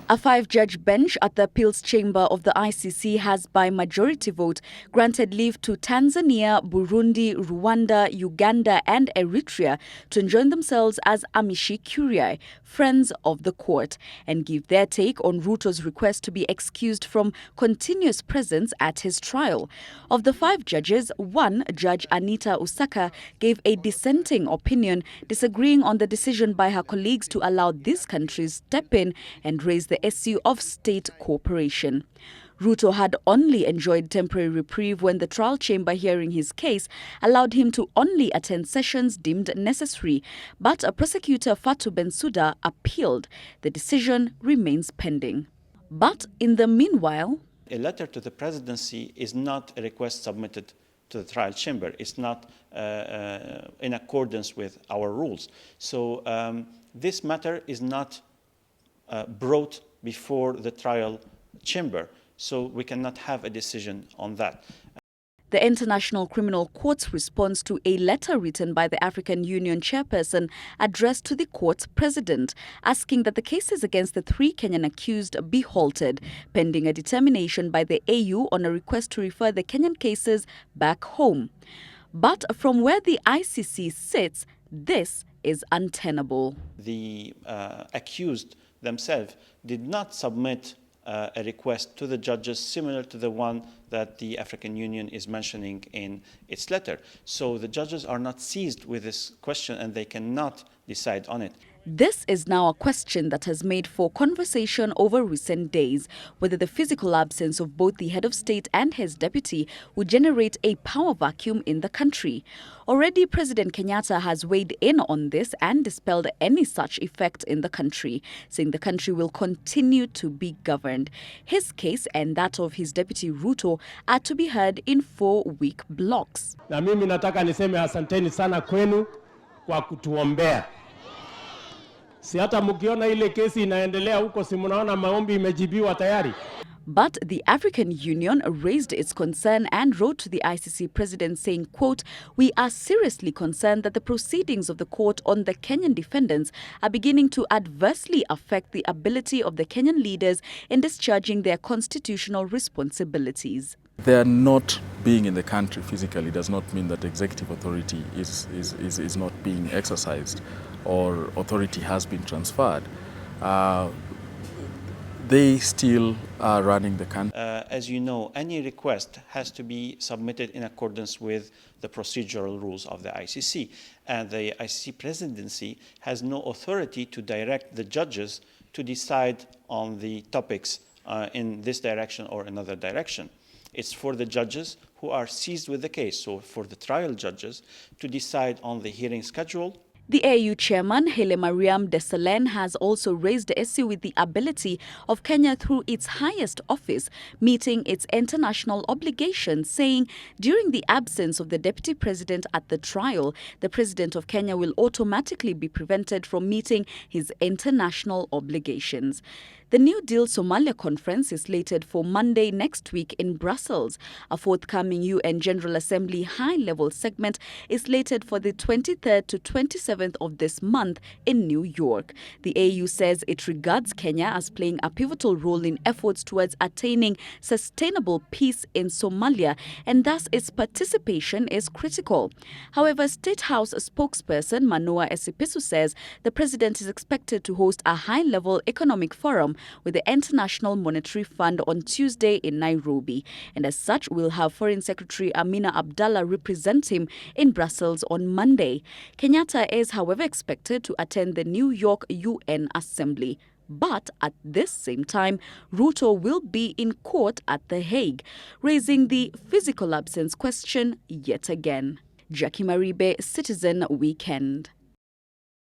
A 5-judge bench at the appeals chamber of the ICC has, by majority vote, granted leave to Tanzania, Burundi, Rwanda, Uganda and Eritrea to enjoin themselves as amicus curiae, friends of the court, and give their take on Ruto's request to be excused from continuous presence at his trial. Of the 5 judges, one, Judge Anita Usaka, gave a dissenting opinion, disagreeing on the decision by her colleagues to allow these countries step in and raise the issue of state cooperation. Ruto had only enjoyed temporary reprieve when the trial chamber hearing his case allowed him to only attend sessions deemed necessary, but a prosecutor, Fatu Bensouda, appealed. The decision remains pending. But in the meanwhile, a letter to the presidency is not a request submitted to the trial chamber. It's not in accordance with our rules. So this matter is not brought before the trial chamber, so we cannot have a decision on that. The International Criminal Court's response to a letter written by the African Union chairperson addressed to the court's president, asking that the cases against the 3 Kenyan accused be halted, pending a determination by the AU on a request to refer the Kenyan cases back home. But from where the ICC sits, this is untenable. The accused themselves did not submit a request to the judges similar to the one that the African Union is mentioning in its letter. So the judges are not seized with this question and they cannot decide on it. This is now a question that has made for conversation over recent days, whether the physical absence of both the head of state and his deputy would generate a power vacuum in the country. Already, President Kenyatta has weighed in on this and dispelled any such effect in the country, saying the country will continue to be governed. His case and that of his deputy Ruto are to be heard in 4-week blocks. Na mimi nataka niseme asanteni sana kwenu kwa kutuombea. Si hata mkiona ile kesi inaendelea huko, si mnaona maombi imejibiwa tayari. But the African Union raised its concern and wrote to the ICC president saying, quote, "We are seriously concerned that the proceedings of the court on the Kenyan defendants are beginning to adversely affect the ability of the Kenyan leaders in discharging their constitutional responsibilities." Their not being in the country physically does not mean that executive authority is not being exercised or authority has been transferred. They still are running the country. As you know, any request has to be submitted in accordance with the procedural rules of the ICC. And the ICC presidency has no authority to direct the judges to decide on the topics in this direction or another direction. It's for the judges who are seized with the case, so for the trial judges to decide on the hearing schedule. The AU chairman, Haile Mariam Desalegn, has also raised the issue with the ability of Kenya through its highest office meeting its international obligations, saying during the absence of the deputy president at the trial, the president of Kenya will automatically be prevented from meeting his international obligations. The New Deal Somalia conference is slated for Monday next week in Brussels. A forthcoming UN General Assembly high-level segment is slated for the 23rd to 27th of this month in New York. The AU says it regards Kenya as playing a pivotal role in efforts towards attaining sustainable peace in Somalia, and thus its participation is critical. However, State House spokesperson Manoa Esipisu says the president is expected to host a high-level economic forum with the International Monetary Fund on Tuesday in Nairobi, and as such will have Foreign Secretary Amina Abdallah represent him in Brussels on Monday. Kenyatta is, however, expected to attend the New York UN Assembly. But at this same time, Ruto will be in court at The Hague, raising the physical absence question yet again. Jackie Maribe, Citizen Weekend.